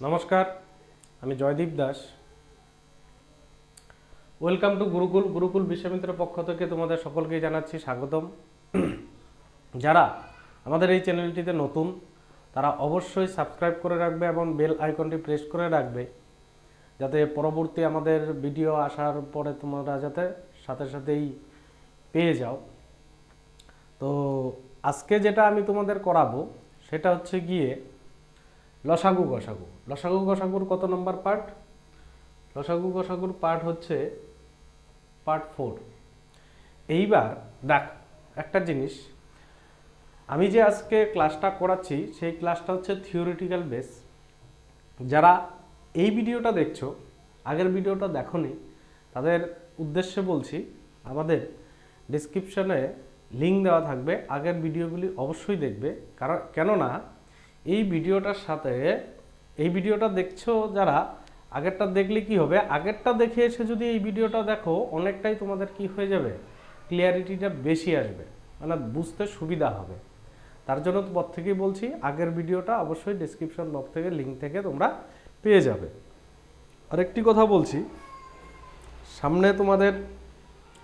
নমস্কার, আমি Joydeep Das. Welcome to Gurukul. Gurukul বিশ্বমিত্রের পক্ষ থেকে তোমাদের সকলকেই জানাচ্ছি স্বাগতম। যারা আমাদের এই চ্যানেলটিতে নতুন তারা অবশ্যই সাবস্ক্রাইব করে রাখবে এবং বেল আইকনটি প্রেস করে রাখবে, যাতে পরবর্তী আমাদের ভিডিও আসার পরে তোমরা যাতে সাথে সাথেই পেয়ে যাও। তো আজকে যেটা আমি তোমাদের করাবো সেটা হচ্ছে গিয়ে লসাগু গসাগু। লসাগু গসাগুর কত নম্বর পার্ট? লসাগু গসাগুর পার্ট হচ্ছে পার্ট 4। এইবার দেখ একটা জিনিস, আমি যে আজকে ক্লাসটা করাচ্ছি সেই ক্লাসটা হচ্ছে থিওরিটিক্যাল বেস। যারা এই ভিডিওটা দেখছো, আগের ভিডিওটা দেখোনি, তাদের উদ্দেশ্যে বলছি, আমাদের ডেসক্রিপশনে লিঙ্ক দেওয়া থাকবে, আগের ভিডিওগুলি অবশ্যই দেখবে। কারণ কেননা এই ভিডিওটার সাথে এই ভিডিওটা দেখছো যারা, আগেরটা দেখলে কি হবে, আগেরটা দেখে এসে যদি এই ভিডিওটা দেখো অনেকটাই তোমাদের কি হয়ে যাবে, ক্লিয়ারিটিটা বেশি আসবে, মানে বুঝতে সুবিধা হবে। তার জন্য পর থেকেই বলছি, আগের ভিডিওটা অবশ্যই ডেসক্রিপশন বক্স থেকে লিঙ্ক থেকে তোমরা পেয়ে যাবে। আরেকটি কথা বলছি, সামনে তোমাদের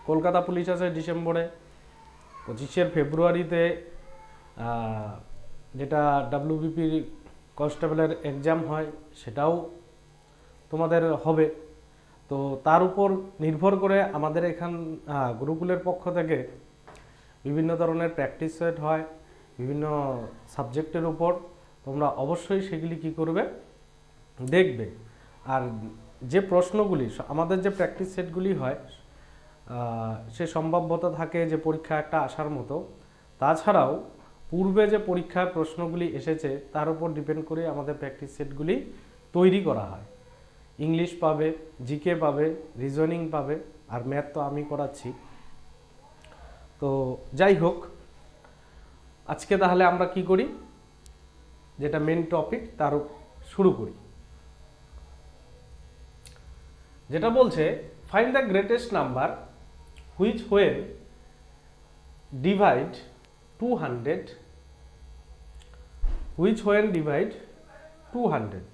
কলকাতা পুলিশ আছে ডিসেম্বরে, 25শে ফেব্রুয়ারিতে যেটা ডাব্লিউবিপি কনস্টেবলের এক্সাম হয় সেটাও তোমাদের হবে। তো তার উপর নির্ভর করে আমাদের এখান গুরুকুলের পক্ষ থেকে বিভিন্ন ধরনের প্র্যাকটিস সেট হয় বিভিন্ন সাবজেক্টের উপর। তোমরা অবশ্যই সেগুলি কি করবে, দেখবে। আর যে প্রশ্নগুলি আমাদের যে প্র্যাকটিস সেটগুলি হয় সে সম্ভাব্যতা থাকে যে পরীক্ষা একটা আসার মতো। তাছাড়াও পূর্বে যে পরীক্ষার প্রশ্নগুলি এসেছে তার উপর ডিপেন্ড করে আমাদের প্র্যাকটিস সেটগুলি তৈরি করা হয়। ইংলিশ পাবে, জিকে পাবে, রিজনিং পাবে, আর ম্যাথ তো আমি করাচ্ছি। তো যাই হোক, আজকে তাহলে আমরা কি করি, যেটা মেন টপিক তার শুরু করি। যেটা বলছে find the greatest number which when divide 200 which when divide 200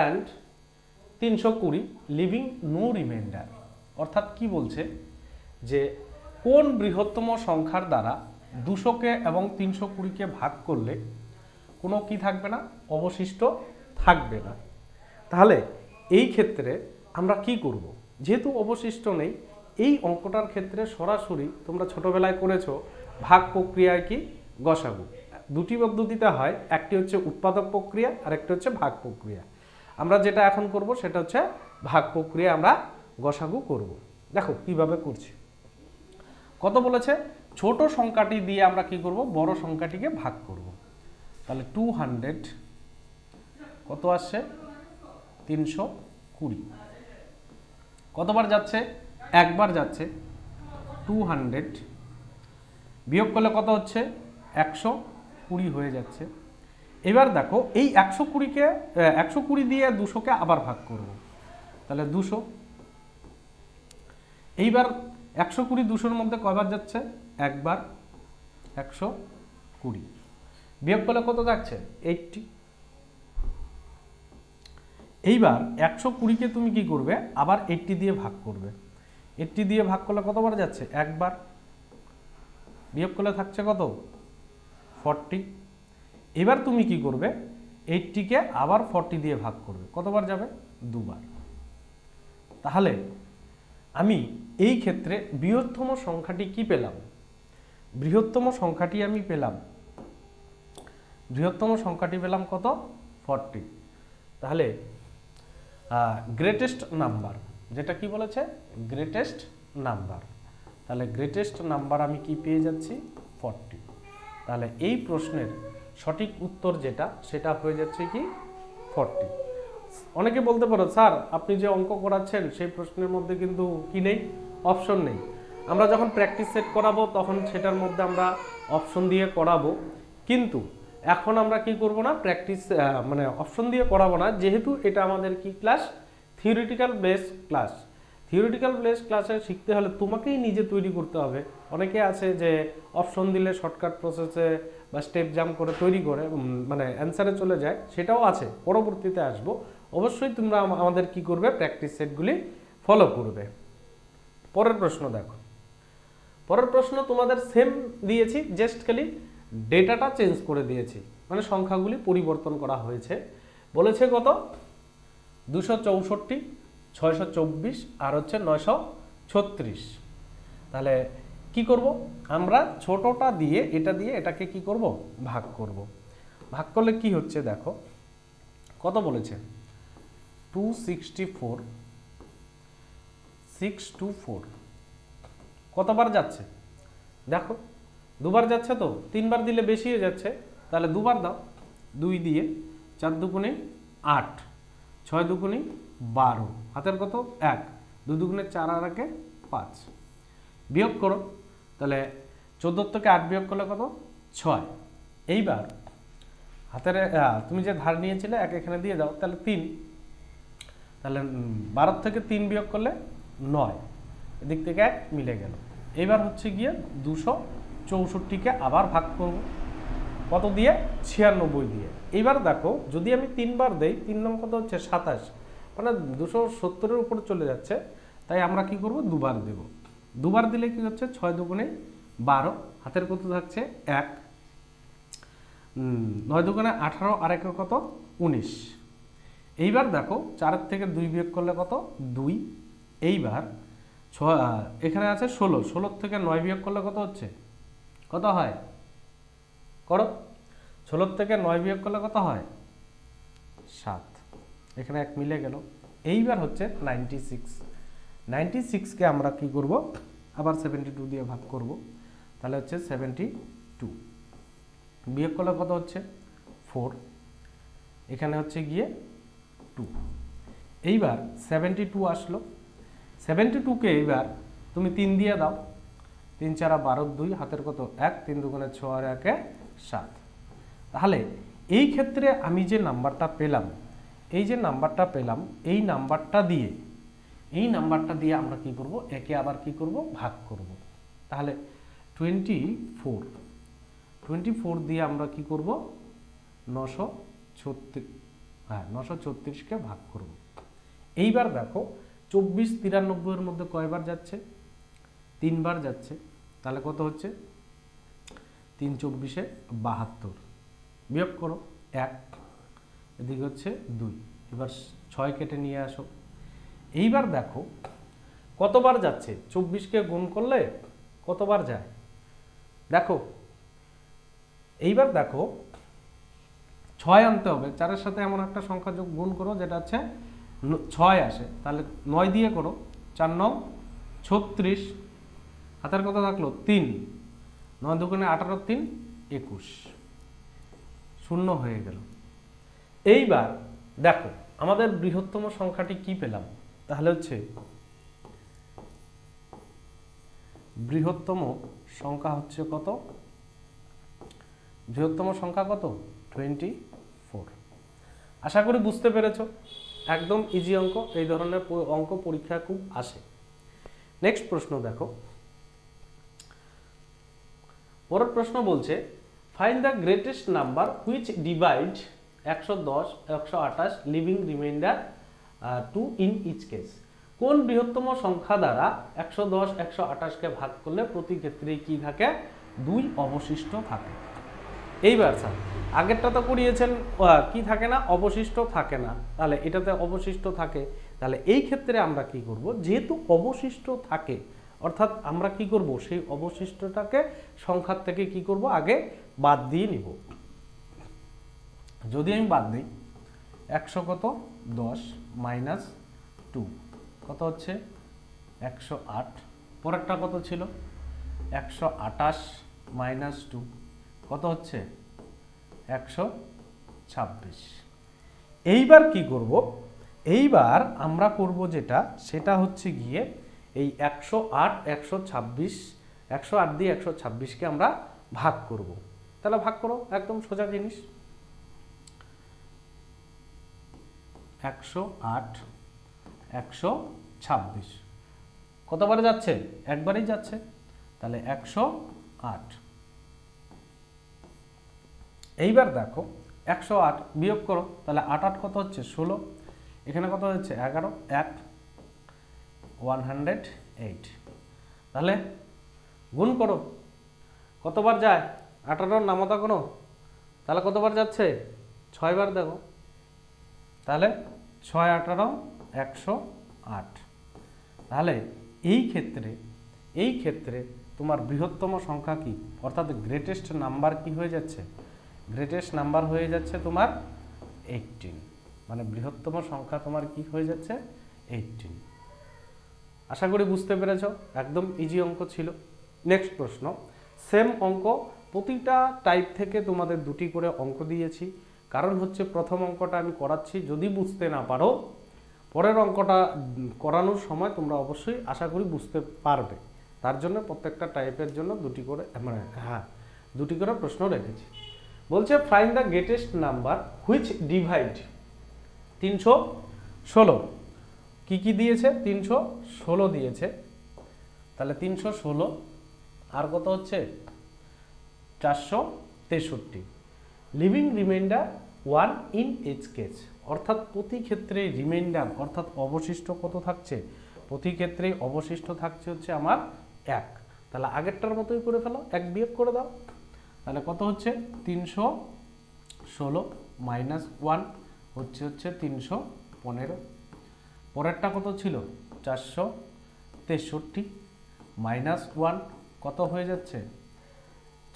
and 320 leaving no remainder. অর্থাৎ কি বলছে যে কোন বৃহত্তম সংখ্যার দ্বারা 200কে এবং 320কে ভাগ করলে কোনো কি থাকবে না, অবশিষ্ট থাকবে না। তাহলে এই ক্ষেত্রে আমরা কি করব, যেহেতু অবশিষ্ট নেই, এই অঙ্কটার ক্ষেত্রে সরাসরি তোমরা ছোটবেলায় করেছো ভাগ প্রক্রিয়ায় কি গসাগু। দুটি পদ্ধতিতে হয়, একটি হচ্ছে উৎপাদক প্রক্রিয়া আর একটি হচ্ছে ভাগ প্রক্রিয়া। আমরা যেটা এখন করব সেটা হচ্ছে ভাগ প্রক্রিয়া, আমরা গসাগু করব। দেখো কিভাবে করছি। কত বলেছে, ছোট সংখ্যাটি দিয়ে আমরা কি করব, বড় সংখ্যাটিকে ভাগ করব। তাহলে 200 কত আসছে, 320। কতবার যাচ্ছে, একবার যাচ্ছে। 200 বিয়োগ করলে কত হচ্ছে, 120 হয়ে যাচ্ছে। এবার দেখো এই 120কে 120 দিয়ে 200কে আবার ভাগ করব। তাহলে 200। এইবার 120 200-র মধ্যে কয়বার যাচ্ছে, একবার, 120 বিয়োগ করলে কত থাকছে, 80। এইবার 120কে তুমি কি করবে, আবার 80 দিয়ে ভাগ করবে। 80 দিয়ে ভাগ করলে কতবার যাচ্ছে, একবার, বিয়োগ করলে থাকছে কত, 40। এবার তুমি কি করবে, 80কে আবার 40 দিয়ে ভাগ করবে, কতবার যাবে, দুবার। তাহলে আমি এই ক্ষেত্রে বৃহত্তম সংখ্যাটি কি পেলাম, বৃহত্তম সংখ্যাটি আমি পেলাম, বৃহত্তম সংখ্যাটি পেলাম কত, 40। তাহলে গ্রেটেস্ট নাম্বার, যেটা কি বলেছে, গ্রেটেস্ট নাম্বার। তাহলে গ্রেটেস্ট নাম্বার আমি কি পেয়ে যাচ্ছি, 40। তাহলে এই প্রশ্নের সঠিক উত্তর যেটা, সেটা হয়ে যাচ্ছে কি 40। অনেকে বলতে পারো স্যার আপনি যে অঙ্ক করাচ্ছেন সেই প্রশ্নের মধ্যে কিন্তু কি নেই, অপশন নেই। আমরা যখন প্র্যাকটিস সেট করাবো তখন সেটার মধ্যে আমরা অপশন দিয়ে করাবো, কিন্তু এখন আমরা কি করব না, প্র্যাকটিস মানে অপশন দিয়ে করাবো না, যেহেতু এটা আমাদের কি class, theoretical base class. Theoretical base ক্লাসে শিখতে হলে তোমাকেই নিজে তৈরি করতে হবে, অনেকে আছে যে অপশন দিলে শর্টকাট প্রসেসে বা স্টেপ জাম্প করে তৈরি করে মানে অ্যান্সারে চলে যায়, সেটাও আছে, পরবর্তীতে আসবো। অবশ্যই তোমরা আমাদের কি করবে, প্র্যাকটিস সেটগুলি ফলো করবে। পরের প্রশ্ন দেখো, পরের প্রশ্ন তোমাদের সেম দিয়েছি, জাস্ট খালি ডেটাটা চেঞ্জ করে দিয়েছি, মানে সংখ্যাগুলি পরিবর্তন করা হয়েছে। বলেছে কত, 264, 624 আর হচ্ছে 936। তাহলে কি করব, আমরা ছোটটা দিয়ে এটাকে কি করব, ভাগ করব। ভাগ করলে কি হচ্ছে দেখো, কত বলেছে, 264, 624 কতবার যাচ্ছে দেখো, দুবার যাচ্ছে তো, তিনবার দিলে বেশি হয়ে যাচ্ছে, তাহলে দুবার দাও। 2 দিয়ে 4 দুগুণে 8, 6 দুগুণে 12, হাতের কত 1, 2 দুগুণে 4 আর 1 5, বিয়োগ করো। তাহলে 14 থেকে 8 বিয়োগ করলে কত, 6। এইবার হাতের তুমি যে ধার নিয়েছিলে 1 এখানে দিয়ে দাও, তাহলে 3। তাহলে 12 থেকে 3 বিয়োগ করলে 9, এদিক থেকে 1 মিলে গেল। এইবার হচ্ছে গিয়ে 264কে আবার ভাগ করব, কত দিয়ে, 96 দিয়ে। এইবার দেখো যদি আমি 3 বার দেই, 3 নং কত হচ্ছে 27, মানে 270-এর উপরে চলে যাচ্ছে, তাই আমরা কি করব, দুবার দেব। দুবার দিলে কি হচ্ছে, 6 দুগুণে 12, হাতের কত থাকছে 1, 9 দুগুণে 18 আর 1 কত 19। এইবার দেখো 4 থেকে 2 বিয়োগ করলে কত, 2। এইবার এখানে আছে 16, 16 থেকে 9 বিয়োগ করলে কত হচ্ছে, কত হয় করো, 16 থেকে 9 বিয়োগ করলে কত হয়, 7, এখানে 1 মিলে গেল। এইবার হচ্ছে 96, 96কে আমরা কি করব, আবার 72 দিয়ে ভাগ করব, তাহলে হচ্ছে 72, বিয়োগ করলে কত হচ্ছে 4, এখানে হচ্ছে গিয়ে 2। এইবার 72 আসলো, 72কে এইবার তুমি 3 দিয়ে দাও, 3 4 12, 2 হাতের কত 1, 3 দুগুণে 6 আর 1 7। তাহলে এই ক্ষেত্রে আমি যে নাম্বারটা পেলাম, এই যে নাম্বারটা পেলাম, এই নাম্বারটা দিয়ে আমরা কি করব, একে আবার কি করব, ভাগ করব। তাহলে 24 দিয়ে আমরা কি করব, 936কে ভাগ করব। এইবার দেখো 24 93 এর মধ্যে কয়বার যাচ্ছে, 3 বার যাচ্ছে, তাহলে কত হচ্ছে, 3 24 72, বিয়োগ করো 1, এদিকে হচ্ছে 2, এবার 6 কেটে নিয়ে আসো। এইবার দেখো কতবার যাচ্ছে, 24কে গুণ করলে কতবার যায় দেখো, এইবার দেখো 6 আনতে হবে, 4-এর সাথে এমন একটা সংখ্যা যোগ গুণ করো যেটা হচ্ছে 6 আসে, তাহলে 9 দিয়ে করো, 4 9 36, হাতের কত থাকলো 3, 9 দুগুণে 18, 3 21, শূন্য হয়ে গেল। এইবার দেখো আমাদের বৃহত্তম সংখ্যাটি কি পেলাম, তাহলে হচ্ছে বৃহত্তম সংখ্যা হচ্ছে কত, বৃহত্তম সংখ্যা কত, 24। আশা করি বুঝতে পেরেছো, একদম ইজি অঙ্ক, এই ধরনের অঙ্ক পরীক্ষা খুব আসে। নেক্সট প্রশ্ন দেখো, পরের প্রশ্ন বলছে find the greatest number which divide 110 128 leaving remainder 2 in each case. কোন বৃহত্তম সংখ্যা দ্বারা 110 128কে ভাগ করলে প্রতি ক্ষেত্রেই কি থাকে, 2 অবশিষ্ট থাকে। এইবার স্যার আগেরটা তো করিয়েছেন, কি থাকে না, অবশিষ্ট থাকে না, তাহলে এটাতে অবশিষ্ট থাকে। তাহলে এই ক্ষেত্রে আমরা কি করব, যেহেতু অবশিষ্ট থাকে, অর্থাৎ আমরা কি করব, সেই অবশিষ্টটাকে সংখ্যার থেকে কি করব, আগে বাদ দিয়ে নিব। যদি আমি বাদ দিই 100 কত 10 মাইনাস 2 কত হচ্ছে 108, পরেরটা কত ছিল 128 মাইনাস 2 কত হচ্ছে 126। এইবার কি করব, এইবার আমরা করব যেটা, সেটা হচ্ছে গিয়ে এই 108 126, 108 দিয়ে 126কে আমরা ভাগ করব। তাহলে ভাগ করো, একদম সোজা জিনিস। 108 126 কতবারে যাচ্ছে, একবারেই যাচ্ছে, তাহলে 108। এইবার দেখো 108 বিয়োগ করো, তাহলে 8 8 কত হচ্ছে 16, এখানে কত হচ্ছে 11, 108। তাহলে গুণ করো, কতবার যায় 18 নামতা করো, তাহলে কতবার যাচ্ছে 6 বার, দেখো তাহলে 6 18 108। তাহলে এই ক্ষেত্রে তোমার বৃহত্তম সংখ্যা কি, অর্থাৎ গ্রেটেস্ট নাম্বার কি হয়ে যাচ্ছে, গ্রেটেস্ট নাম্বার হয়ে যাচ্ছে তোমার 18, মানে বৃহত্তম সংখ্যা তোমার কি হয়ে যাচ্ছে 18। আশা করি বুঝতে পেরেছ, একদম ইজি অঙ্ক ছিল। নেক্সট প্রশ্ন, সেম অঙ্ক, প্রতিটা টাইপ থেকে তোমাদের দুটি করে অঙ্ক দিয়েছি, কারণ হচ্ছে প্রথম অঙ্কটা আমি করাচ্ছি, যদি বুঝতে না পারো পরের অঙ্কটা করানোর সময় তোমরা অবশ্যই আশা করি বুঝতে পারবে, তার জন্য প্রত্যেকটা টাইপের জন্য দুটি করে, মানে দুটি করে প্রশ্ন রেখেছি। বলছে find the greatest number which divide 316, কি দিয়েছে 316 দিয়েছে, তাহলে 316 আর কত হচ্ছে 463, leaving remainder 1 in each case, অর্থাৎ প্রতি ক্ষেত্রে রিমাইন্ডার অর্থাৎ অবশিষ্ট কত থাকছে, প্রতি ক্ষেত্রে অবশিষ্ট থাকছে হচ্ছে আমার 1, তাহলে আগেরটার মতোই করে ফেলো, 1 বিয়োগ করে দাও, তাহলে কত হচ্ছে 316 মাইনাস 1 হচ্ছে 315, পরেরটা কত ছিল 463 মাইনাস 1 কত হয়ে যাচ্ছে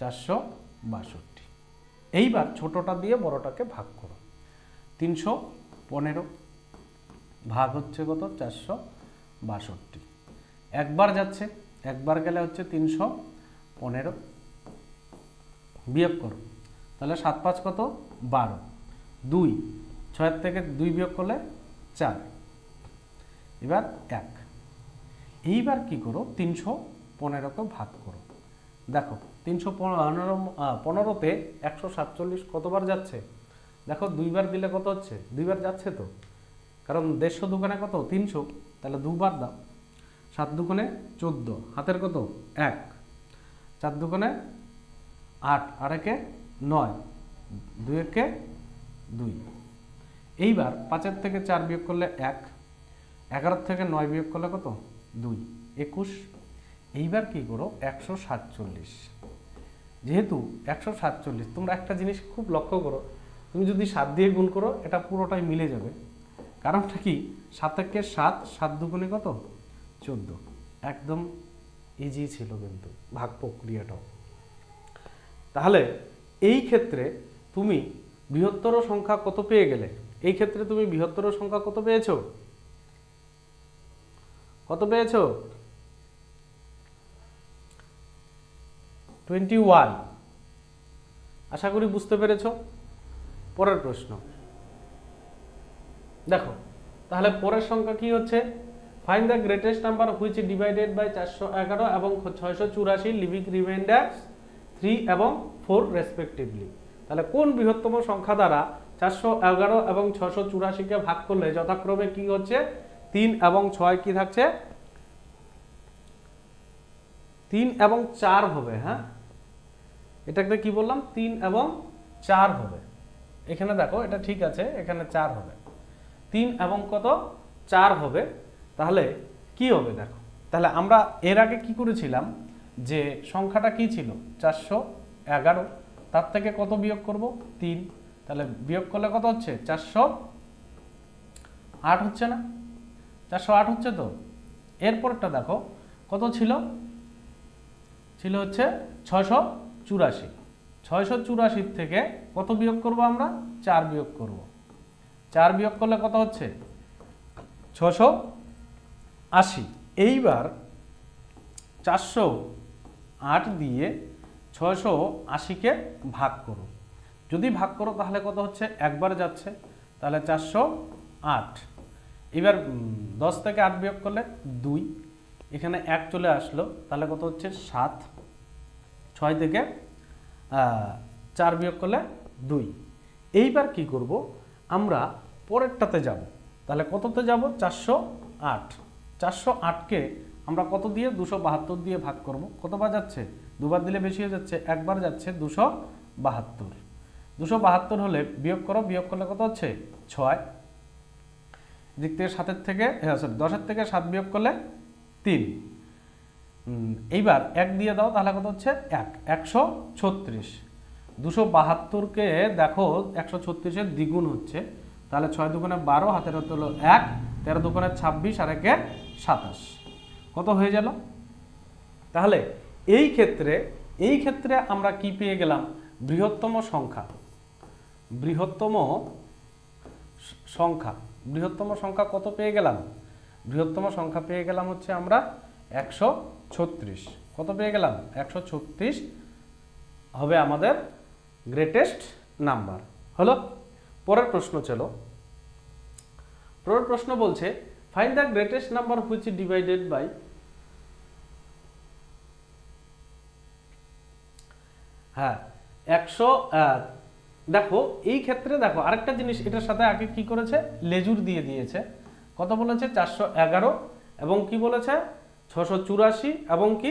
462। এইবার ছোটটা দিয়ে বড়টাকে ভাগ করো, 315 ভাগ হচ্ছে কত 462, একবার যাচ্ছে, একবার গেলে হচ্ছে 315, বিয়োগ করো, তাহলে 7 5 কত 12, 2 6 থেকে 2 বিয়োগ করলে 4, এবার 1। এইবার কি করো 315কে ভাগ করো, দেখো 315তে 147 কতবার যাচ্ছে, দেখো 2 বার দিলে কত হচ্ছে 2 বার যাচ্ছে তো, কারণ 150 দুগুণে কত 300, তাহলে 2 বার দাও, 7 দুগুণে 14, হাতের কত 1, 4 দুগুণে 8, আর একে 9, 2 একে 2। এইবার 5 থেকে 4 বিয়োগ করলে 1, 11 থেকে 9 বিয়োগ করলে কত 2, 21। এইবার কি করো 147, যেহেতু 147, তোমরা একটা জিনিস খুব লক্ষ্য করো, তুমি যদি 7 দিয়ে গুণ করো এটা পুরোটাই মিলে যাবে, কারণটা কি 7 একে 7, 7 দুগুণে কত 14, একদম ইজি ছিল কিন্তু ভাগ প্রক্রিয়াটাও। তাহলে এই ক্ষেত্রে তুমি বৃহত্তর সংখ্যা কত পেয়ে গেলে, এই ক্ষেত্রে তুমি বৃহত্তর সংখ্যা কত পেয়েছো, কত পেয়েছো 21, আশা করি বুঝতে পেরেছো। পরের প্রশ্ন দেখো, তাহলে পরের সংখ্যা কি হচ্ছে, find the greatest number which divided by 411 এবং 684, লিভিং রিমাইন্ডার 3 এবং 4 রেসপেক্টিভলি, তাহলে কোন বৃহত্তম সংখ্যা দ্বারা 411 এবং 684কে ভাগ করলে যথাক্রমে কি হচ্ছে 3 এবং 6 কি থাকছে 3 এবং 4 হবে, হ্যাঁ এটাকে কি বললাম 3 এবং 4 হবে, এখানে দেখো এটা ঠিক আছে, এখানে 4 হবে, 3 এবং কত 4 হবে, তাহলে কি হবে দেখো, তাহলে আমরা এর আগে কি করেছিলাম যে সংখ্যাটা কি ছিল 411, তার থেকে কত বিয়োগ করব 3, তাহলে বিয়োগ করলে কত হচ্ছে 408 হচ্ছে না, 408 হচ্ছে তো। এরপরটা দেখো কত ছিল হচ্ছে 684, 684 থেকে কত বিয়োগ করব আমরা 4 বিয়োগ করব, 4 বিয়োগ করলে কত হচ্ছে 680। এইবার 408 দিয়ে 680কে ভাগ করো, যদি ভাগ করো তাহলে কত হচ্ছে একবার যাচ্ছে, তাহলে 408। এবার 10 থেকে 8 বিয়োগ করলে 2, এখানে 1 চলে আসলো, তাহলে কত হচ্ছে 7, 6 থেকে 4 বিয়োগ করলে 2। এইবার কি করব আমরা পরেরটাতে যাব, তাহলে কততে যাব 408, 408কে আমরা কত দিয়ে 272 দিয়ে ভাগ করব। কতবার যাচ্ছে? দুবার দিলে বেশি হয়ে যাচ্ছে, একবার যাচ্ছে 272। 272 হলে বিয়োগ করো, বিয়োগ করলে কত হচ্ছে? 6। দিক থেকে 7-এর থেকে 10-এর থেকে 7 বিয়োগ করলে 3। এইবার 1 দিয়ে দাও, তাহলে কত হচ্ছে? 1, 136। 272কে দেখো 136-এর দ্বিগুণ হচ্ছে, তাহলে 6 দুগুণে 12, হাতের হাতে হলো 1, 13 দুগুণে 26 আর 1-এ 27। কত হয়ে গেল? তাহলে এই ক্ষেত্রে আমরা কি পেয়ে গেলাম? বৃহত্তম সংখ্যা। বৃহত্তম সংখ্যা কত পেয়ে গেলাম? বৃহত্তম সংখ্যা পেয়ে গেলাম হচ্ছে আমরা 136। কত পেয়ে গেলাম? 136 হবে আমাদের গ্রেটেস্ট নাম্বার। হলো? পরের প্রশ্ন চলো। পরের প্রশ্ন বলছে find the greatest number which divided by. হ্যাঁ, 100। দেখো এই ক্ষেত্রে দেখো আরেকটা জিনিস, এটার সাথে আগে কি করেছে? লেজুর দিয়ে দিয়েছে। কত বলেছে? 411, এবং কি বলেছে? 684, এবং কি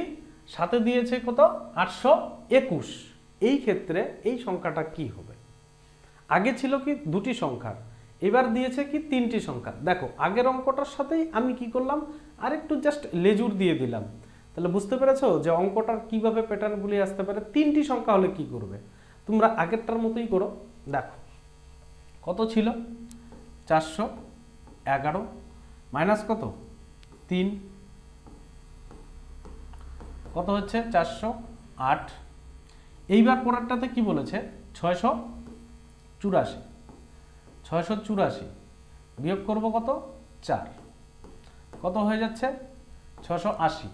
সাথে দিয়েছে কত? 821। এই ক্ষেত্রে এই সংখ্যাটা কি হবে? আগে ছিল কি দুটি সংখ্যার, এবার দিয়েছে কি তিনটি সংখ্যা। দেখো আগের অঙ্কটার সাথেই আমি কি করলাম? আরেকটু জাস্ট লেজুর দিয়ে দিলাম। তাহলে বুঝতে পেরেছো যে অঙ্কটার কিভাবে প্যাটার্নগুলি আসতে পারে। তিনটি সংখ্যা হলে কি করবে? তোমরা আগেরটার মতোই করো। দেখো কত ছিল? 411 মাইনাস কত? 3, কত হচ্ছে? 408। এইবার পরেরটাতে কি বলেছে? 684। 684 বিয়োগ করব কত? 4। কত হয়ে যাচ্ছে? 680।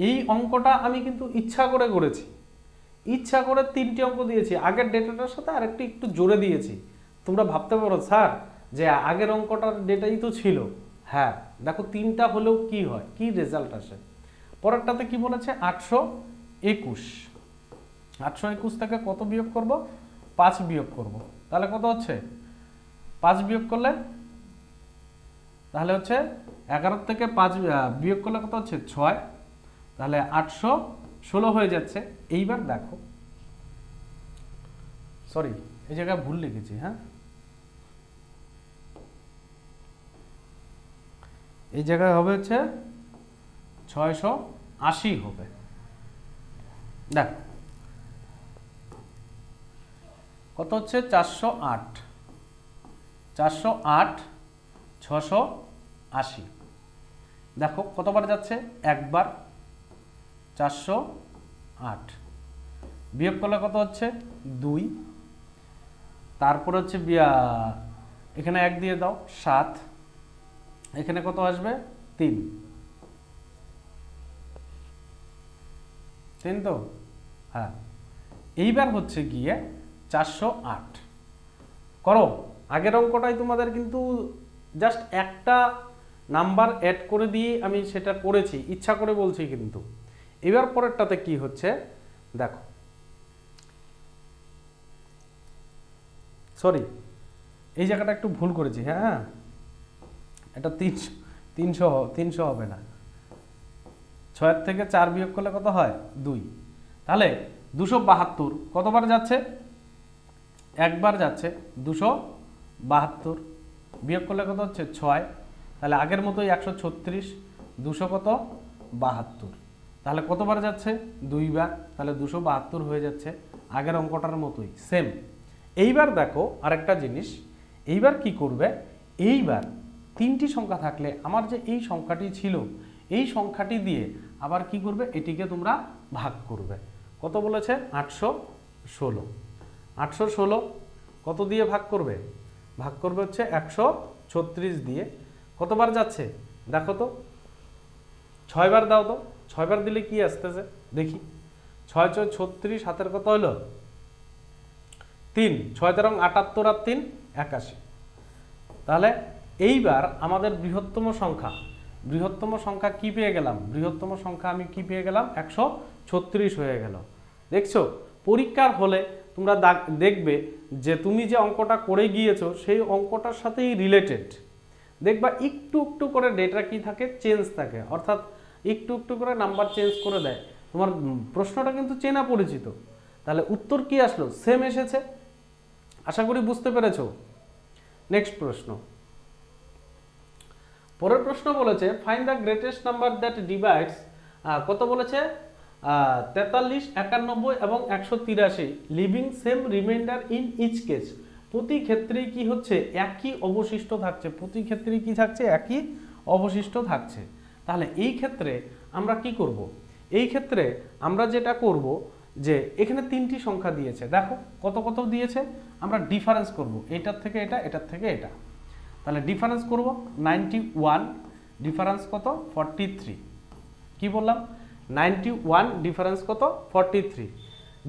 এই অঙ্কটা আমি কিন্তু ইচ্ছা করে করেছি, ইচ্ছা করে 3টি অঙ্ক দিয়েছি। আগের ডেটাটার সাথে আরেকটি একটু জোরে দিয়েছি। তোমরা ভাবতে পারো স্যার যে আগের অঙ্কটার ডেটাই তো ছিল। হ্যাঁ, দেখো 3টা হলেও কি হয়, কি রেজাল্ট আসে। পরেরটাতে কি বলেছে? 821। 821 থেকে কত বিয়োগ করব? 5 বিয়োগ করব। তাহলে কত হচ্ছে? 5 বিয়োগ করলে তাহলে হচ্ছে 11 থেকে 5 বিয়োগ করলে কত হচ্ছে? 6। তাহলে 816 হয়ে যাচ্ছে। এইবার দেখো, সরি এই জায়গায় ভুল লিখেছি। হ্যাঁ, এই জায়গায় হবে হচ্ছে 680 হবে। দেখো কত হচ্ছে? 408, 408, 680। দেখো কতবার যাচ্ছে? একবার। 408 বিয়োগ করলে কত হচ্ছে? 2। তারপর হচ্ছে এখানে 1 দিয়ে দাও, 7। এখানে কত আসবে? 3। 3 তো? হ্যাঁ। এইবার হচ্ছে গিয়ে 408 করো। আগের অঙ্কটাই তোমাদের কিন্তু জাস্ট একটা নাম্বার অ্যাড করে দিয়ে আমি সেটা করেছি, ইচ্ছা করে বলছি কিন্তু। এবার পরেরটাতে কি হচ্ছে দেখো, সরি এই জায়গাটা একটু ভুল করেছি। হ্যাঁ, এটা 300 হবে না। 6 থেকে 4 বিয়োগ করলে কত হয়? 2। তাহলে 272 কতবার যাচ্ছে? একবার যাচ্ছে। 272 বিয়োগ করলে কত হচ্ছে? 6। তাহলে আগের মতোই 136, 200 কত? 72। তাহলে কতবার যাচ্ছে? 2 বার। তাহলে 272 হয়ে যাচ্ছে, আগের অঙ্কটার মতোই সেম। এইবার দেখো আরেকটা জিনিস, এইবার কি করবে? এইবার 3টি সংখ্যা থাকলে আমার যে এই সংখ্যাটি ছিল, এই সংখ্যাটি দিয়ে আবার কি করবে? এটিকে তোমরা ভাগ করবে। কত বলেছে? 816। 816 কত দিয়ে ভাগ করবে? ভাগ করবে হচ্ছে 136 দিয়ে। কতবার যাচ্ছে দেখো তো? 6 বার দাও তো। 6 বার দিলে কি আসতেছে দেখি। 6 6 36, হাতের কত হলো? 3। 6 তেরং 78 আর 3 81। তাহলে এইবার আমাদের বৃহত্তম সংখ্যা কি পেয়ে গেলাম? বৃহত্তম সংখ্যা আমি কি পেয়ে গেলাম? 136 হয়ে গেল। দেখছো পরীক্ষার হলে তোমরা দেখবে যে তুমি যে অঙ্কটা করে গিয়েছো সেই অঙ্কটার সাথেই রিলেটেড। দেখবা একটু একটু করে ডেটা কি থাকে? চেঞ্জ থাকে। অর্থাৎ একটু একটু করে নাম্বার চেঞ্জ করে দেয়। তোমার প্রশ্নটা কিন্তু চেনা পরিচিত, তাহলে উত্তর কি আসলো? সেম এসেছে। আশা করি বুঝতে পেরেছো। নেক্সট প্রশ্ন, পরের প্রশ্ন বলেছে find the greatest number that divides, কত বলেছে 43, 91 এবং 183, leaving same remainder in each case. প্রতি ক্ষেত্রেই কি হচ্ছে? একই অবশিষ্ট থাকছে। প্রতি ক্ষেত্রেই কি থাকছে? একই অবশিষ্ট থাকছে। তাহলে এই ক্ষেত্রে আমরা কি করব? এই ক্ষেত্রে আমরা যেটা করব যে এখানে তিনটি সংখ্যা দিয়েছে, দেখো কত কত দিয়েছে, আমরা ডিফারেন্স করব, এটার থেকে এটা, এটার থেকে এটা। তাহলে ডিফারেন্স করব 91, ডিফারেন্স কত? 43। কি বললাম? 91 ডিফারেন্স কত? 43।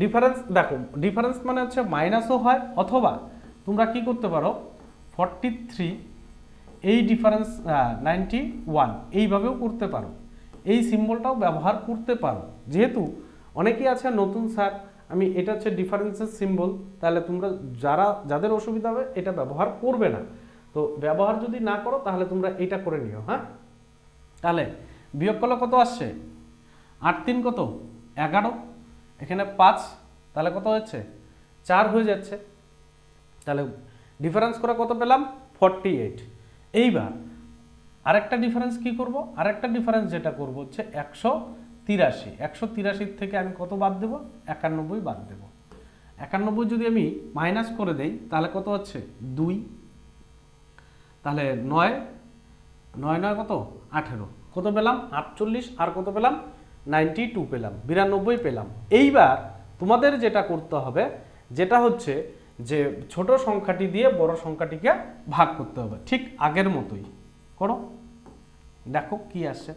ডিফারেন্স দেখো, ডিফারেন্স মানে হচ্ছে মাইনাসও হয়, অথবা তোমরা কি করতে পারো 43 এই ডিফারেন্স 91 এইভাবেও করতে পারো, এই সিম্বলটাও ব্যবহার করতে পারো। যেহেতু অনেকেই আছে নতুন, স্যার আমি এটা হচ্ছে ডিফারেন্সের সিম্বল, তাহলে তোমরা যাদের অসুবিধা হবে এটা ব্যবহার করবে না। তো ব্যবহার যদি না করো তাহলে তোমরা এটা করে নিও। হ্যাঁ, তাহলে বিয়োগ করলে কত আসছে? 8 3 কত? 11, এখানে 5, তাহলে কত হচ্ছে? 4 হয়ে যাচ্ছে। তাহলে ডিফারেন্স করে কত পেলাম? 48। এইবার আরেকটা ডিফারেন্স কি করব? আরেকটা ডিফারেন্স যেটা করব হচ্ছে 183। 183 থেকে আমি কত বাদ দেব? 91 বাদ দেব। 91 যদি আমি মাইনাস করে দেই তাহলে কত হচ্ছে? 2। তাহলে 9 9 9 কত? 18। কত পেলাম? 48। আর কত পেলাম? 92 পেলাম, 92 পেলাম। এইবার তোমাদের যেটা করতে হবে, যেটা হচ্ছে যে ছোট সংখ্যাটি দিয়ে বড় সংখ্যাটিকে ভাগ করতে হবে, ঠিক আগের মতোই করো। দেখো কি আসছে।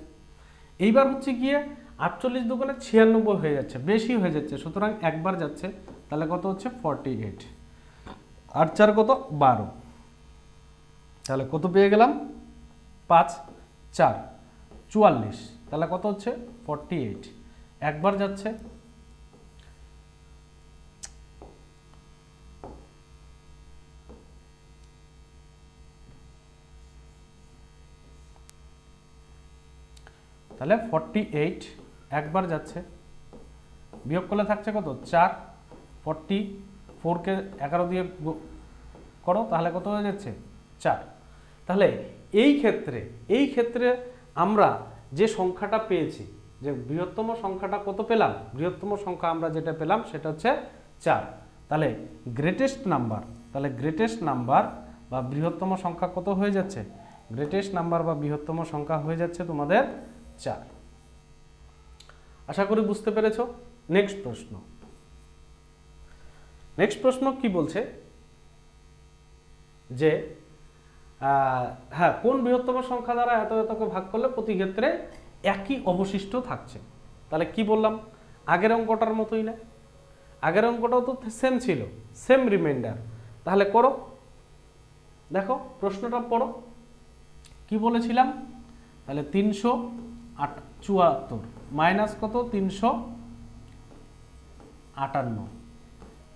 এইবার হচ্ছে গিয়ে 48 দুগুণে 96 হয়ে যাচ্ছে, বেশি হয়ে যাচ্ছে, সুতরাং একবার যাচ্ছে। তাহলে কত হচ্ছে? 48। 8 4 কত? 12। তাহলে কত পেয়ে গেলাম? 5 4 44। তাহলে কত হচ্ছে? 48। একবার যাচ্ছে। তাহলে 48 একবার যাচ্ছে, বিয়োগ করলে থাকছে কত? 4। 44কে 11 দিয়ে করো, তাহলে কত হয়ে যাচ্ছে? 4। তাহলে এই ক্ষেত্রে আমরা যে সংখ্যাটা পেয়েছি, যে বৃহত্তম সংখ্যাটা কত পেলাম? বৃহত্তম সংখ্যা আমরা যেটা পেলাম সেটা হচ্ছে 4। তাহলে গ্রেটেস্ট নাম্বার বা বৃহত্তম সংখ্যা কত হয়ে যাচ্ছে? গ্রেটেস্ট নাম্বার বা বৃহত্তম সংখ্যা হয়ে যাচ্ছে তোমাদের 4। আশা করি বুঝতে পেরেছো। নেক্সট প্রশ্ন কি বলছে যে হ্যাঁ, কোন বৃহত্তম সংখ্যা দ্বারা এত এতকে ভাগ করলে প্রতি ক্ষেত্রে একই অবশিষ্ট থাকছে? তাহলে কি বললাম? আগের অঙ্কটার মতোই না, আগের অঙ্কটাও তো সেম ছিল, সেম রিমাইন্ডার। তাহলে করো, দেখো প্রশ্নটা পড়ো, কি বলেছিলাম? তাহলে 374 মাইনাস কত? 358,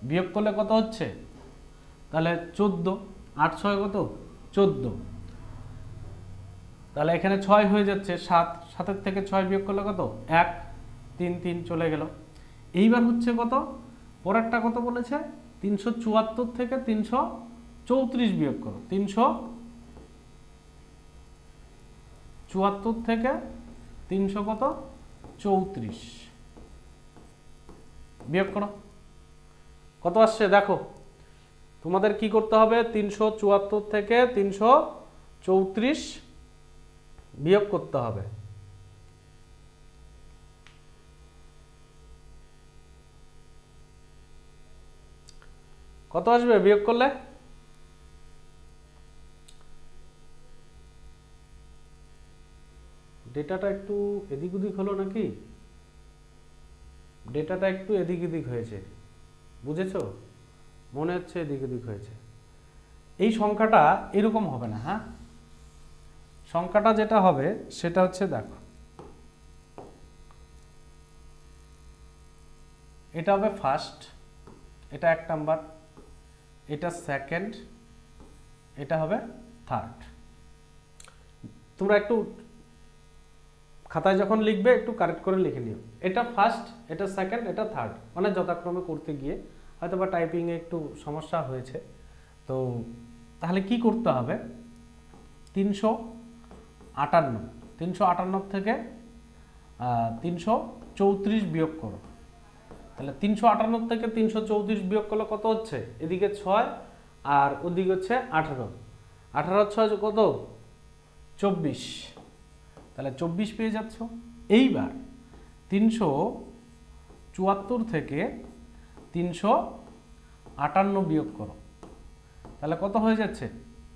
বিয়োগ করলে কত হচ্ছে? তাহলে 14। 8 6 কত? 14। তাহলে এখানে 6 হয়ে যাচ্ছে, 7, 7 থেকে 6 বিয়োগ করলে কত? 1 3 3 চলে গেল। এইবার হচ্ছে কত? পরেরটা কত বলেছে? 374 থেকে 334 বিয়োগ করো। 374 থেকে 300 কত? 34 বিয়োগ করো, কত আসছে দেখো। তোমাদের কি করতে হবে? 374 থেকে 334 বিয়োগ করতে হবে। কত আসবে বিয়োগ করলে? ডেটাটা একটু এদিক ওদিক হলো নাকি? ডেটাটা একটু এদিক ওদিক হয়েছে, বুঝেছো? মনে হচ্ছে এদিক ওদিক হয়েছে। এই সংখ্যাটা এরকম হবে না। হ্যাঁ, সংখ্যাটা যেটা হবে সেটা হচ্ছে, দেখো এটা হবে ফার্স্ট, এটা 1 নাম্বার, এটা সেকেন্ড, এটা হবে থার্ড। তোমরা একটু খাতায় যখন লিখবে একটু কারেক্ট করে লিখে নিও। এটা ফার্স্ট, এটা সেকেন্ড, এটা থার্ড, মানে যথাক্রমে করতে গিয়ে হয়তো বা টাইপিংয়ে একটু সমস্যা হয়েছে। তো তাহলে কি করতে হবে, 358 থেকে 334 বিয়োগ করো। তাহলে 358 থেকে 334 বিয়োগ করলে কত হচ্ছে, এদিকে 6 আর ওদিকে হচ্ছে 18, 18 6 কত 24, তাহলে 24 পেয়ে যাচ্ছ। এইবার 374 থেকে 358 বিয়োগ করো, তাহলে কত হয়ে যাচ্ছে,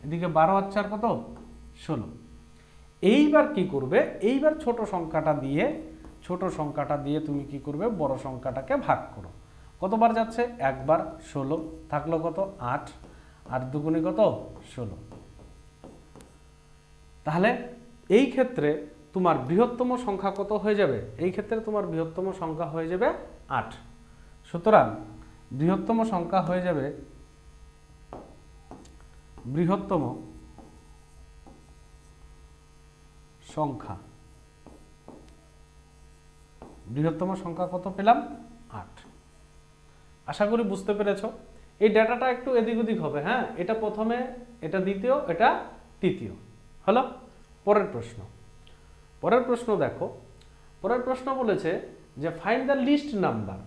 এদিকে 12 আর 4 কত 16। এইবার কি করবে, এইবার ছোট সংখ্যাটা দিয়ে তুমি কি করবে, বড় সংখ্যাটাকে ভাগ করো। কতবার যাচ্ছে, একবার, 16 থাকলো কত 8, আর দুগুণে কত 16। তাহলে এই ক্ষেত্রে তোমার বৃহত্তম সংখ্যা কত হয়ে যাবে, এই ক্ষেত্রে তোমার বৃহত্তম সংখ্যা হয়ে যাবে 8। সুতরাং বৃহত্তম সংখ্যা হয়ে যাবে, বৃহত্তম সংখ্যা কত পেলাম, 8। আশা করি বুঝতে পেরেছো। এই ডেটাটা একটু এদিক ওদিক হবে, হ্যাঁ, এটা প্রথমে, এটা দ্বিতীয়, এটা তৃতীয় হলো। পরের প্রশ্ন দেখো, পরের প্রশ্ন বলেছে যে ফাইন্ড দ্য লিস্ট নাম্বার।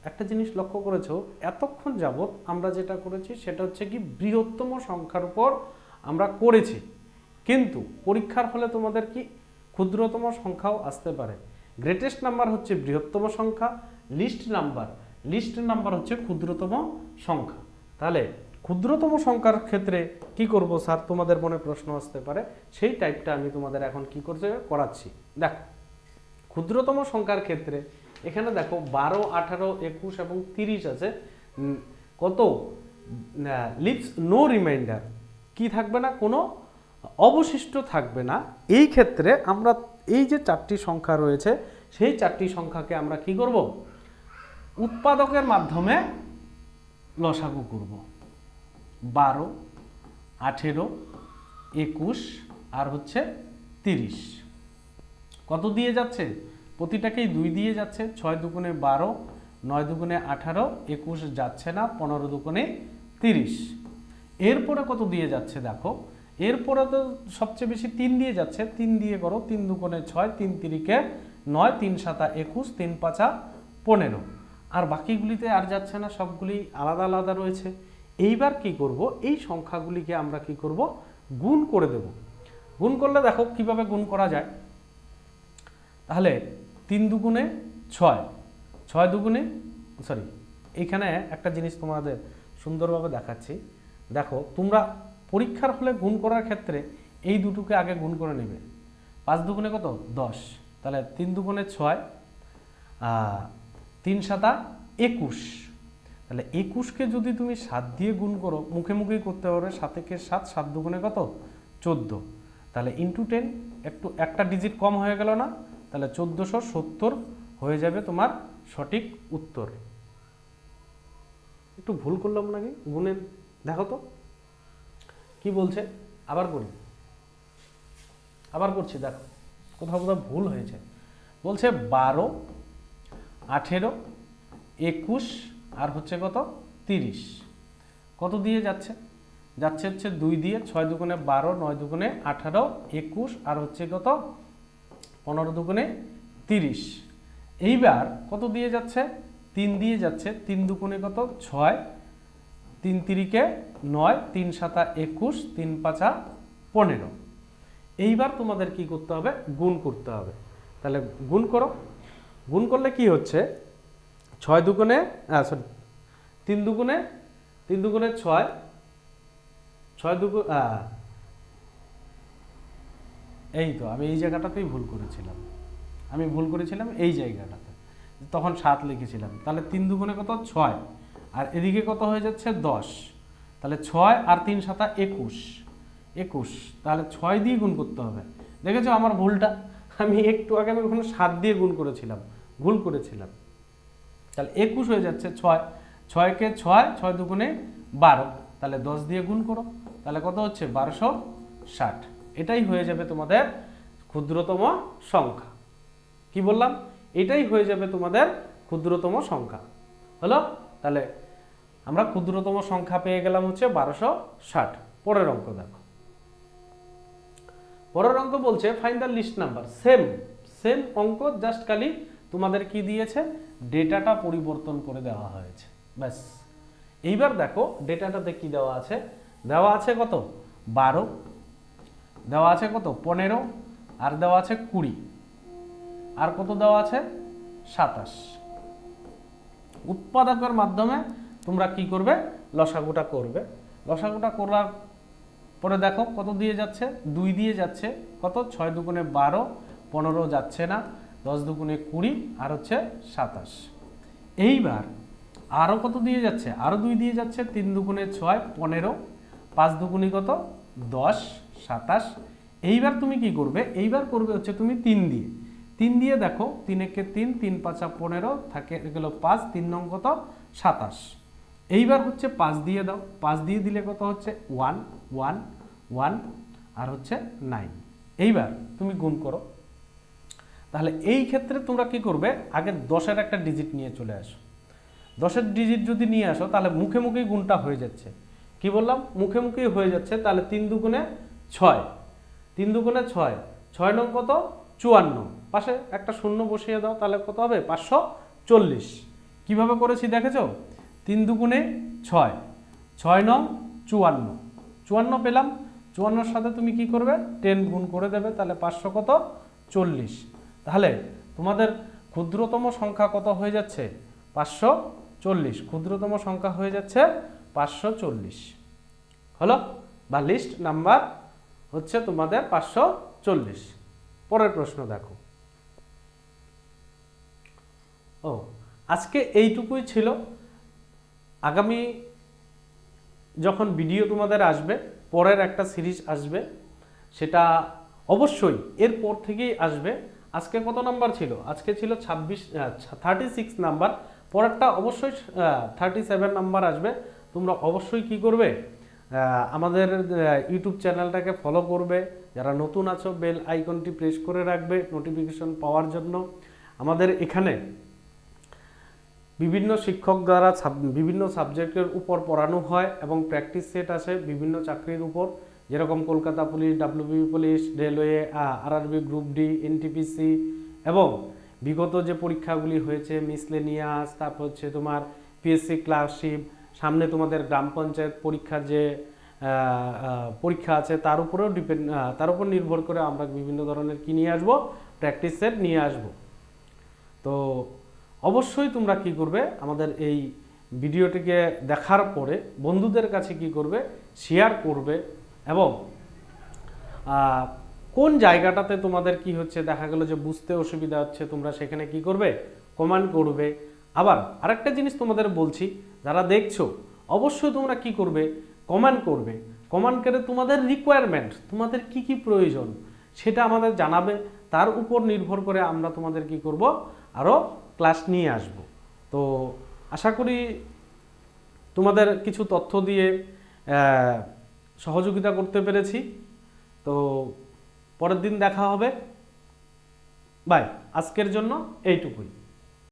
একটা জিনিস লক্ষ্য করেছো, এতক্ষণ যাবত আমরা যেটা করেছি সেটা হচ্ছে কি বৃহত্তম সংখ্যার উপর আমরা করেছি, কিন্তু পরীক্ষার হলে তোমাদের কি ক্ষুদ্রতম সংখ্যাও আসতে পারে। গ্রেটেস্ট নাম্বার হচ্ছে বৃহত্তম সংখ্যা, লিস্ট নাম্বার হচ্ছে ক্ষুদ্রতম সংখ্যা। তাহলে ক্ষুদ্রতম সংখ্যার ক্ষেত্রে কি করব স্যার, তোমাদের মনে প্রশ্ন আসতে পারে, সেই টাইপটা আমি তোমাদের এখন কি করাচ্ছি। দেখো ক্ষুদ্রতম সংখ্যার ক্ষেত্রে এখানে দেখো 12, 18, 21 এবং 30 আছে, কত লিভস নো রিমাইন্ডার, কি থাকবে না, কোনো অবশিষ্ট থাকবে না। এই ক্ষেত্রে আমরা এই যে 4টি সংখ্যা রয়েছে, সেই 4টি সংখ্যাকে আমরা কি করব, উৎপাদকের মাধ্যমে লসাগু করব। 12, 18, 21 আর হচ্ছে 30 কত দিয়ে যাচ্ছে, প্রতিটাকেই 2 দিয়ে যাচ্ছে। 6 দুগুণে 12, 9 দুগুণে 18, 21 যাচ্ছে না, 15 দুগুণে 30। এরপরে কত দিয়ে যাচ্ছে দেখো, এরপরে তো সবচেয়ে বেশি 3 দিয়ে যাচ্ছে, 3 দিয়ে করো, 3 দুগুণে 6, 3 তিরিকে 9, 3 সাতা 21, 3 পাঁচা 15, আর বাকিগুলিতে আর যাচ্ছে না, সবগুলি আলাদা আলাদা রয়েছে। এইবার কি করব, এই সংখ্যাগুলিকে আমরা কি করব, গুণ করে দেব। গুণ করলে দেখো কিভাবে গুণ করা যায়। তাহলে 3 দুগুণে 6, 6 দুগুণে এইখানে একটা জিনিস তোমাদের সুন্দরভাবে দেখাচ্ছি। দেখো তোমরা পরীক্ষার হলে গুণ করার ক্ষেত্রে এই দুটোকে আগে গুণ করে নেবে। 5 দুগুণে কত 10, তাহলে 3 দুগুণে 6, 3 সাতা 21, তাহলে 21কে যদি তুমি 7 দিয়ে গুণ করো, মুখে মুখেই করতে পারবে, 7 7, 7 দুগুণে কত 14, তাহলে ইন্টু 10, একটা ডিজিট কম হয়ে গেল না, তাহলে 1470 হয়ে যাবে তোমার সঠিক উত্তর। একটু ভুল করলাম নাকি গুণে, দেখো তো কি বলছে, আবার করছি, দেখো কোথাও ভুল হয়েছে। বলছে 12, 18, 21 আর হচ্ছে কত 30, কত দিয়ে যাচ্ছে হচ্ছে 2 দিয়ে। 6 দুগুণে 12, 9 দুগুণে 18, 21 আর হচ্ছে কত 15 দুগুণে 30। এইবার কত দিয়ে যাচ্ছে, 3 দিয়ে যাচ্ছে, 3 দুগুণে কত 6, 3 তিরিকে 9, 3 সাতা 21, 3 পাঁচা 15। এইবার তোমাদের কি করতে হবে, গুণ করতে হবে। তাহলে গুণ করো, গুণ করলে কি হচ্ছে, 6 দুগুণে 3 দুগুণে 6, 6 দুগুণ, এই তো আমি এই জায়গাটাতেই ভুল করেছিলাম, এই জায়গাটাতে, তখন 7 লিখেছিলাম। তাহলে 3 দুগুণে কত 6, আর এদিকে কত হয়ে যাচ্ছে 10, তাহলে 6 আর 3 সাতা 21, তাহলে 6 দিয়ে গুণ করতে হবে। দেখেছো আমার ভুলটা, আমি একটু আগে আমি ওখানে 7 দিয়ে গুণ করেছিলাম, ভুল করেছিলাম। তাহলে 21 হয়ে যাচ্ছে 6, 6কে 6, 6 দুগুণে 12, তাহলে 10 দিয়ে গুণ করো, তাহলে কত হচ্ছে 1260। এটাই হয়ে যাবে তোমাদের ক্ষুদ্রতম সংখ্যা। কি বললাম, এটাই হয়ে যাবে তোমাদের ক্ষুদ্রতম সংখ্যা। হলো? তাহলে আমরা ক্ষুদ্রতম সংখ্যা পেয়ে গেলাম হচ্ছে 1260। পরের অঙ্ক দেখো। পরের অঙ্ক বলছে find the least number. Same অঙ্ক, জাস্ট খালি তোমাদের কি দিয়েছে, ডেটাটা পরিবর্তন করে দেওয়া হয়েছে, ব্যাস। এইবার দেখো ডেটাটাতে কি দেওয়া আছে। দেওয়া আছে কত, 12, দেওয়া আছে কত, 15, আর দেওয়া আছে 20, আর কত দেওয়া আছে, 27। উৎপাদকের মাধ্যমে তোমরা কি করবে, লসাগুটা করবে। লসাগুটা করার পরে দেখো কত দিয়ে যাচ্ছে, 2 দিয়ে যাচ্ছে। কত, 6 দুগুণে 12, 15 যাচ্ছে না, 10 দুগুণে 20, আর হচ্ছে 27। এইবার আরও কত দিয়ে যাচ্ছে, আরও 2 দিয়ে যাচ্ছে, 3 দুগুণে 6, 15, 5 দুগুণে কত, 10, 27। এইবার তুমি কি করবে, এইবার করবে হচ্ছে তুমি 3 দিয়ে। 3 দিয়ে দেখো, 3 একে 3, 3 5 15, থাকে গেল 5, 3 নং কত, 27। এইবার হচ্ছে 5 দিয়ে দাও, 5 দিয়ে দিলে কত হচ্ছে 1 1 1, আর হচ্ছে 9। এইবার তুমি গুণ করো। তাহলে এই ক্ষেত্রে তোমরা কি করবে, আগে 10-এর একটা ডিজিট নিয়ে চলে আসো। 10-এর ডিজিট যদি নিয়ে আসো তাহলে মুখে মুখেই গুণটা হয়ে যাচ্ছে। কি বললাম, মুখে মুখেই হয়ে যাচ্ছে। তাহলে 3 দুগুণে 6, 3 দুগুণে 6, 6 নং কত, 54, পাশে একটা শূন্য বসিয়ে দাও, তাহলে কত হবে, 540। কিভাবে করেছি দেখেছো, 3 দুগুণে 6, 6 নং 54, 54 পেলাম। 54-এর সাথে তুমি কি করবে, 10 গুণ করে দেবে, তাহলে 500 কত, 40। তাহলে তোমাদের ক্ষুদ্রতম সংখ্যা কত হয়ে যাচ্ছে, 540। ক্ষুদ্রতম সংখ্যা হয়ে যাচ্ছে 540। হলো? বা লিস্ট নাম্বার হচ্ছে তোমাদের 540। পরের প্রশ্ন দেখো। ও, আজকে এইটুকুই ছিল। আগামী যখন ভিডিও তোমাদের আসবে, পরের একটা সিরিজ আসবে, সেটা অবশ্যই এরপর থেকেই আসবে। আজকে কত নাম্বার ছিল, আজকে ছিল 36 নাম্বার। পরেরটা অবশ্যই 37 নাম্বার আসবে। তোমরা অবশ্যই কি করবে, আমাদের ইউটিউব চ্যানেলটাকে ফলো করবে। যারা নতুন আছো বেল আইকনটি প্রেস করে রাখবে নোটিফিকেশন পাওয়ার জন্য। আমাদের এখানে বিভিন্ন শিক্ষক দ্বারা বিভিন্ন সাবজেক্টের উপর পড়ানো হয় এবং প্র্যাকটিস সেট আছে বিভিন্ন চাকরির উপর, যেরকম Kolkata police, WB police, railway, RRB group D, NTPC, এবং বিগত যে পরীক্ষাগুলি হয়েছে মিসলেনিয়াস, তারপর হচ্ছে তোমার পিএসসি ক্লার্কশিপ, সামনে তোমাদের গ্রাম পঞ্চায়েত পরীক্ষার যে পরীক্ষা আছে তার উপরেও তার উপর নির্ভর করে আমরা বিভিন্ন ধরনের কি নিয়ে আসবো, প্র্যাকটিস সেট নিয়ে আসব। তো অবশ্যই তোমরা কি করবে, আমাদের এই ভিডিওটিকে দেখার পরে বন্ধুদের কাছে কি করবে, শেয়ার করবে, এবং কোন জায়গাটাতে তোমাদের কি হচ্ছে দেখা গেল যে বুঝতে অসুবিধা হচ্ছে, তোমরা সেখানে কি করবে, কমেন্ট করবে। আবার আরেকটা জিনিস তোমাদের বলছি, যারা দেখছো অবশ্যই তোমরা কি করবে, কমেন্ট করবে। কমেন্ট করে তোমাদের রিকোয়ারমেন্ট, তোমাদের কি কি প্রয়োজন সেটা আমাদের জানাবে। তার উপর নির্ভর করে আমরা তোমাদের কি করব, আরও ক্লাস নিয়ে আসব। তো আশা করি তোমাদের কিছু তথ্য দিয়ে সহযোগিতা করতে পেরেছি। তো পরের দিন দেখা হবে। বাই, আজকের জন্য এইটুকুই।